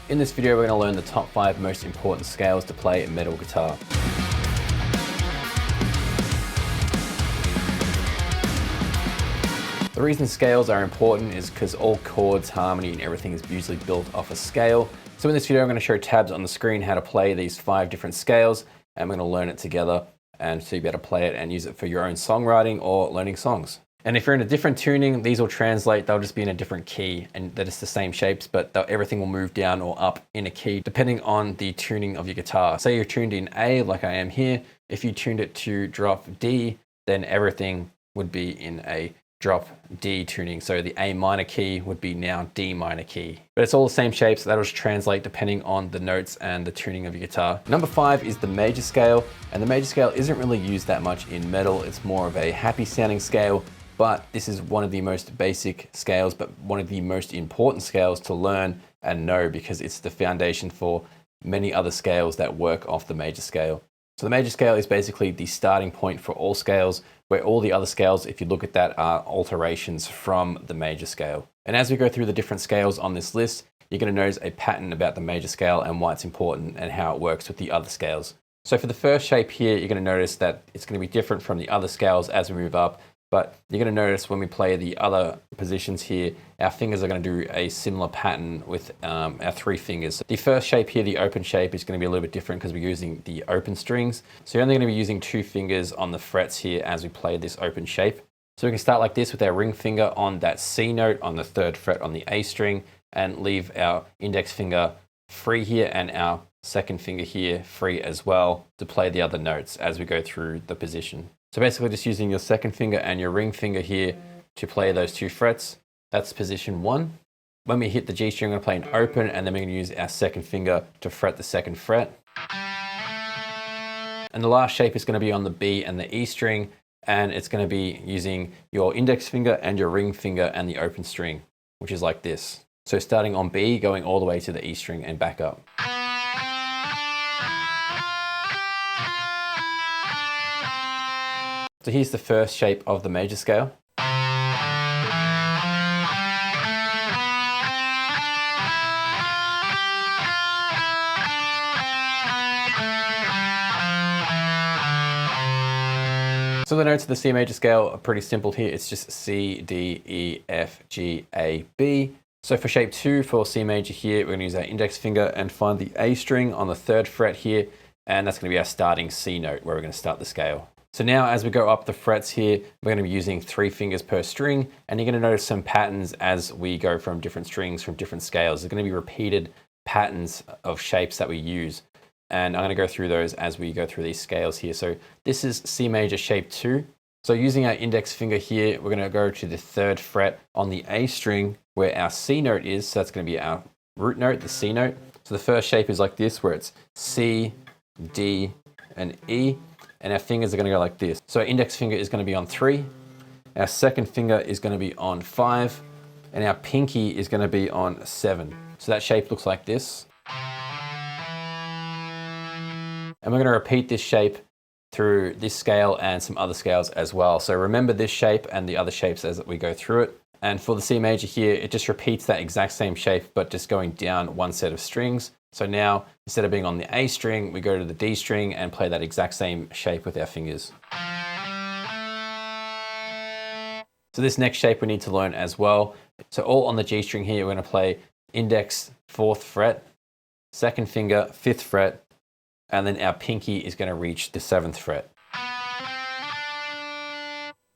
In this video, we're going to learn the top 5 most important scales to play a metal guitar. The reason scales are important is because all chords, harmony, and everything is usually built off a scale. So in this video, I'm going to show tabs on the screen how to play these 5 different scales, and we're going to learn it together and so you better play it and use it for your own songwriting or learning songs. And if you're in a different tuning, these will translate, they'll just be in a different key, and that is the same shapes, but everything will move down or up in a key depending on the tuning of your guitar. Say you're tuned in A, like I am here. If you tuned it to drop D, then everything would be in a drop D tuning. So the A minor key would be now D minor key. But it's all the same shapes, so that'll just translate depending on the notes and the tuning of your guitar. Number 5 is the major scale, and the major scale isn't really used that much in metal. It's more of a happy sounding scale. But this is one of the most basic scales, but one of the most important scales to learn and know because it's the foundation for many other scales that work off the major scale. So the major scale is basically the starting point for all scales, where all the other scales, if you look at that, are alterations from the major scale. And as we go through the different scales on this list, you're going to notice a pattern about the major scale and why it's important and how it works with the other scales. So for the first shape here, you're going to notice that it's going to be different from the other scales as we move up. But you're going to notice when we play the other positions here, our fingers are going to do a similar pattern with our 3 fingers. The first shape here, the open shape, is going to be a little bit different because we're using the open strings. So you're only going to be using 2 fingers on the frets here as we play this open shape. So we can start like this with our ring finger on that C note on the 3rd fret on the A string, and leave our index finger free here and our 2nd finger here free as well to play the other notes as we go through the position. So basically just using your 2nd finger and your ring finger here to play those 2 frets. That's position 1. When we hit the G string, we're going to play an open, and then we're going to use our 2nd finger to fret the 2nd fret. And the last shape is going to be on the B and the E string, and it's going to be using your index finger and your ring finger and the open string, which is like this. So starting on B, going all the way to the E string and back up. So here's the first shape of the major scale. So the notes of the C major scale are pretty simple here. It's just C, D, E, F, G, A, B. So for shape 2 for C major here, we're going to use our index finger and find the A string on the 3rd fret here. And that's going to be our starting C note where we're going to start the scale. So now as we go up the frets here, we're going to be using 3 fingers per string, and you're going to notice some patterns as we go from different strings, from different scales. There's going to be repeated patterns of shapes that we use. And I'm going to go through those as we go through these scales here. So this is C major shape 2. So using our index finger here, we're going to go to the 3rd fret on the A string where our C note is. So that's going to be our root note, the C note. So the first shape is like this, where it's C, D, and E. And our fingers are going to go like this. So our index finger is going to be on 3. Our 2nd finger is going to be on 5. And our pinky is going to be on 7. So that shape looks like this. And we're going to repeat this shape through this scale and some other scales as well. So remember this shape and the other shapes as we go through it. And for the C major here, it just repeats that exact same shape, but just going down 1 set of strings. So now, instead of being on the A string, we go to the D string and play that exact same shape with our fingers. So this next shape we need to learn as well. So all on the G string here, we're going to play index 4th fret, 2nd finger 5th fret, and then our pinky is going to reach the 7th fret.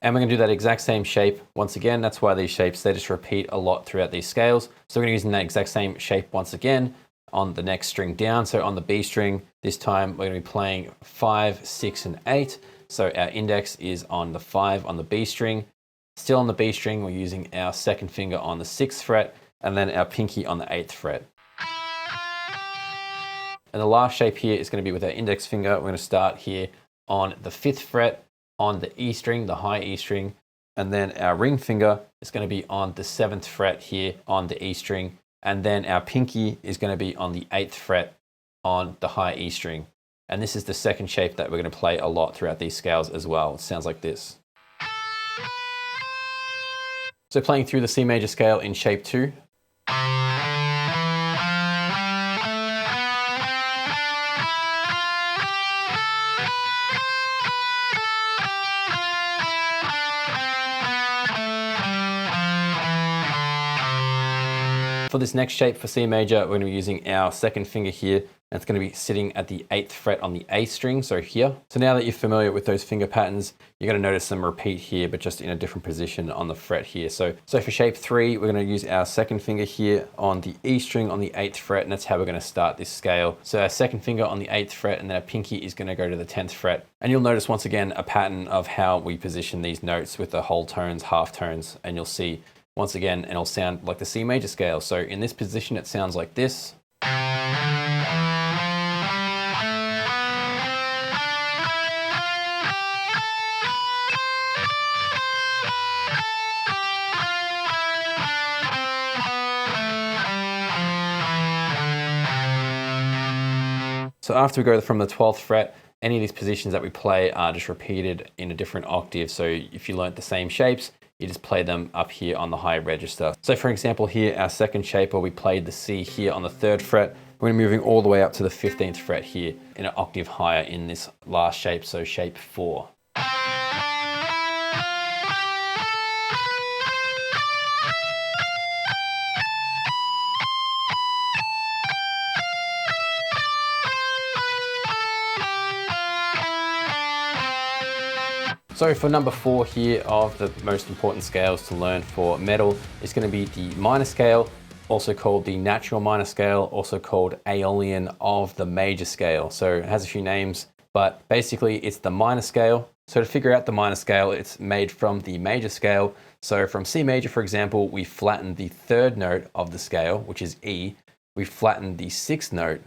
And we're going to do that exact same shape. Once again, that's why these shapes, they just repeat a lot throughout these scales. So we're going to be using that exact same shape once again on the next string down. So on the B string, this time we're going to be playing 5, 6, and 8. So our index is on the 5 on the B string. Still on the B string, we're using our 2nd finger on the 6th fret, and then our pinky on the 8th fret. And the last shape here is going to be with our index finger. We're going to start here on the 5th fret on the E string, the high E string, and then our ring finger is going to be on the 7th fret here on the E string. And then our pinky is going to be on the 8th fret on the high E string. And this is the second shape that we're going to play a lot throughout these scales as well. It sounds like this. So playing through the C major scale in shape 2. For this next shape for C major, we're going to be using our second finger here. And it's going to be sitting at the 8th fret on the A string, so here. So now that you're familiar with those finger patterns, you're going to notice them repeat here, but just in a different position on the fret here. So for shape 3, we're going to use our second finger here on the E string on the 8th fret, and that's how we're going to start this scale. So our second finger on the 8th fret, and then our pinky is going to go to the 10th fret. And you'll notice once again a pattern of how we position these notes with the whole tones, half tones, and you'll see once again, and it'll sound like the C major scale. So in this position, it sounds like this. So after we go from the 12th fret, any of these positions that we play are just repeated in a different octave. So if you learnt the same shapes, you just play them up here on the high register. So for example here, our second shape where we played the C here on the 3rd fret, we're going to be moving all the way up to the 15th fret here in an octave higher in this last shape, so shape 4. So for number 4 here of the most important scales to learn for metal is going to be the minor scale, also called the natural minor scale, also called Aeolian of the major scale. So it has a few names, but basically it's the minor scale. So to figure out the minor scale, it's made from the major scale. So from C major, for example, we flatten the 3rd note of the scale, which is E. We flatten the 6th note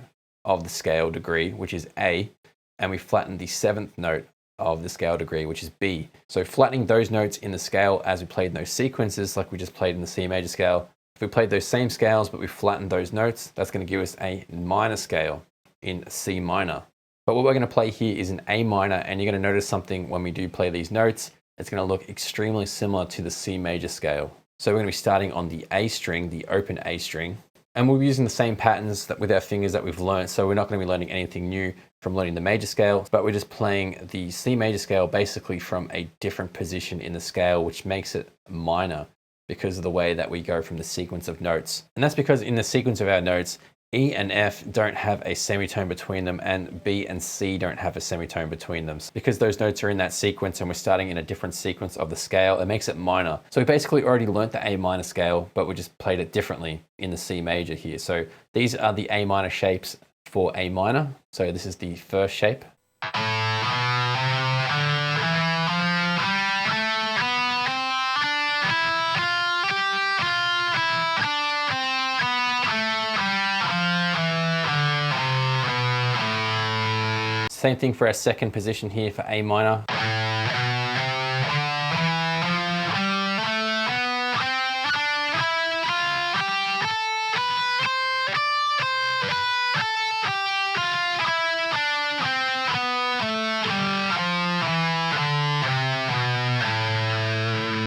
of the scale degree, which is A. And we flatten the 7th note of the scale degree, which is B. So flattening those notes in the scale as we played in those sequences, like we just played in the C major scale. If we played those same scales, but we flattened those notes, that's going to give us a minor scale in C minor. But what we're going to play here is an A minor, and you're going to notice something when we do play these notes. It's going to look extremely similar to the C major scale. So we're going to be starting on the A string, the open A string. And we'll be using the same patterns that with our fingers that we've learned. So we're not going to be learning anything new from learning the major scale, but we're just playing the C major scale basically from a different position in the scale, which makes it minor because of the way that we go from the sequence of notes. And that's because in the sequence of our notes, E and F don't have a semitone between them, and B and C don't have a semitone between them. Because those notes are in that sequence and we're starting in a different sequence of the scale, it makes it minor. So we basically already learnt the A minor scale, but we just played it differently in the C major here. So these are the A minor shapes for A minor. So this is the first shape. Same thing for our second position here for A minor.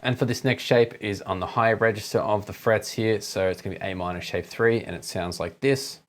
And for this next shape is on the higher register of the frets here. So it's going to be A minor shape 3, and it sounds like this.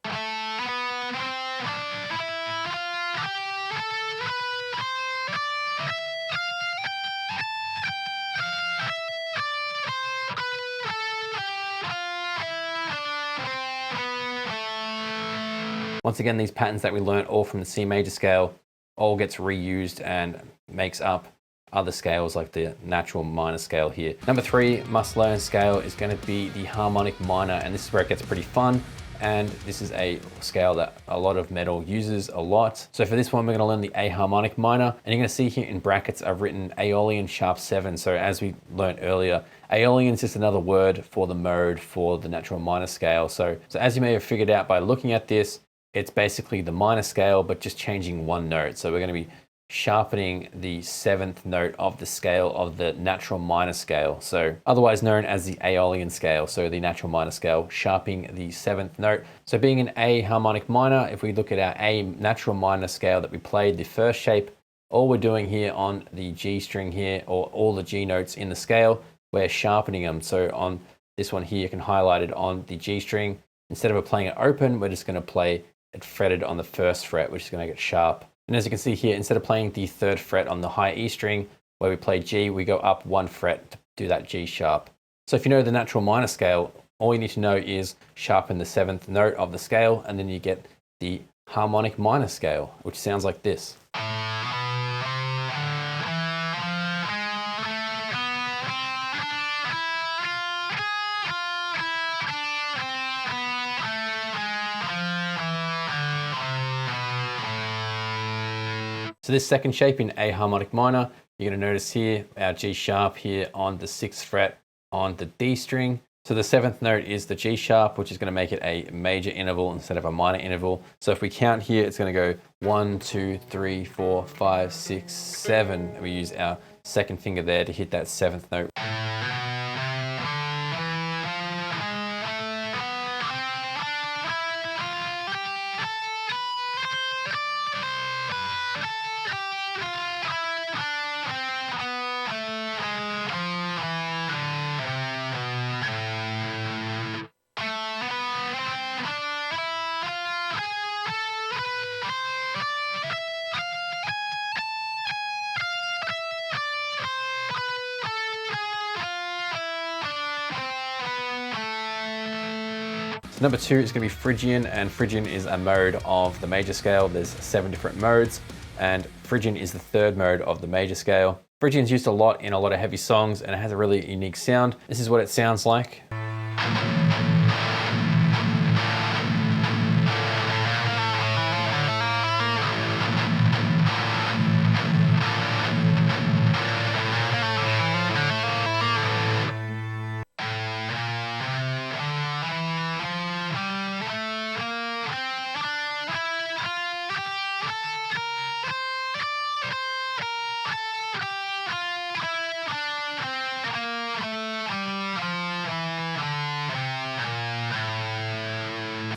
Once again, these patterns that we learned all from the C major scale all gets reused and makes up other scales like the natural minor scale here. Number 3 must learn scale is going to be the harmonic minor, and this is where it gets pretty fun. And this is a scale that a lot of metal uses a lot. So for this one, we're going to learn the A harmonic minor, and you're going to see here in brackets I've written Aeolian sharp 7. So as we learned earlier, Aeolian is just another word for the mode for the natural minor scale. So as you may have figured out by looking at this, it's basically the minor scale, but just changing one note. So we're going to be sharpening the 7th note of the scale of the natural minor scale. So otherwise known as the Aeolian scale. So the natural minor scale, sharpening the 7th note. So being an A harmonic minor, if we look at our A natural minor scale that we played, the first shape, all we're doing here on the G string here, or all the G notes in the scale, we're sharpening them. So on this one here, you can highlight it on the G string. Instead of playing it open, we're just going to play it fretted on the 1st fret, which is going to make it sharp. And as you can see here, instead of playing the 3rd fret on the high E string, where we play G, we go up 1 fret to do that G sharp. So if you know the natural minor scale, all you need to know is sharpen the 7th note of the scale, and then you get the harmonic minor scale, which sounds like this. So this second shape in A harmonic minor, you're going to notice here our G sharp here on the 6th fret on the D string. So the 7th note is the G sharp, which is going to make it a major interval instead of a minor interval. So if we count here, it's going to go 1, 2, 3, 4, 5, 6, 7. And we use our second finger there to hit that 7th note. So number 2 is going to be Phrygian, and Phrygian is a mode of the major scale. There's 7 different modes, and Phrygian is the 3rd mode of the major scale. Phrygian is used a lot in a lot of heavy songs, and it has a really unique sound. This is what it sounds like.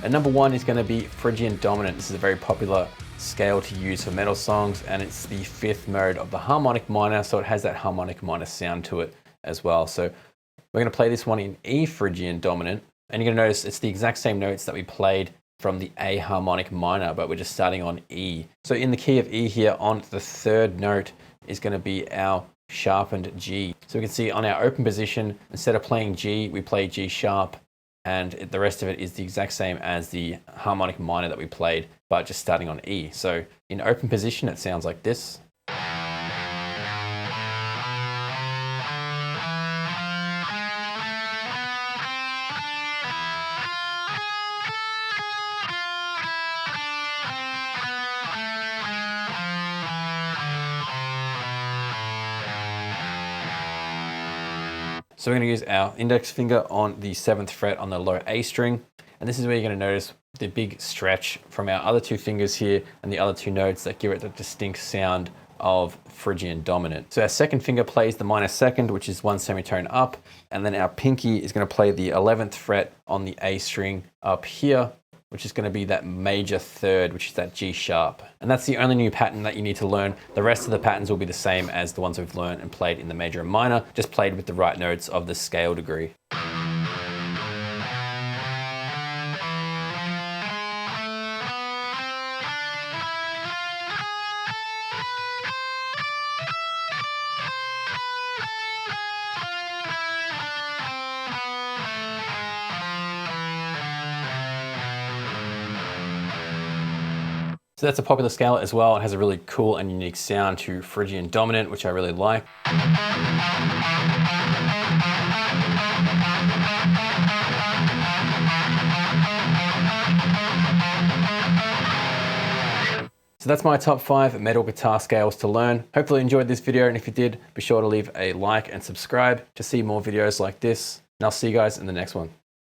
And number 1 is going to be Phrygian Dominant. This is a very popular scale to use for metal songs, and it's the 5th mode of the harmonic minor, so it has that harmonic minor sound to it as well. So we're going to play this one in E Phrygian Dominant, and you're going to notice it's the exact same notes that we played from the A harmonic minor, but we're just starting on E. So in the key of E here, on the 3rd note is going to be our sharpened G. So we can see on our open position, instead of playing G, we play G sharp, and the rest of it is the exact same as the harmonic minor that we played, but just starting on E. So in open position, it sounds like this. So we're going to use our index finger on the 7th fret on the low A string. And this is where you're going to notice the big stretch from our other 2 fingers here and the other 2 notes that give it the distinct sound of Phrygian Dominant. So our second finger plays the minor 2nd, which is 1 semitone up. And then our pinky is going to play the 11th fret on the A string up here, which is going to be that major 3rd, which is that G sharp. And that's the only new pattern that you need to learn. The rest of the patterns will be the same as the ones we've learned and played in the major and minor, just played with the right notes of the scale degree. So that's a popular scale as well. It has a really cool and unique sound to Phrygian Dominant, which I really like. So that's my top 5 metal guitar scales to learn. Hopefully you enjoyed this video, and if you did, be sure to leave a like and subscribe to see more videos like this. And I'll see you guys in the next one.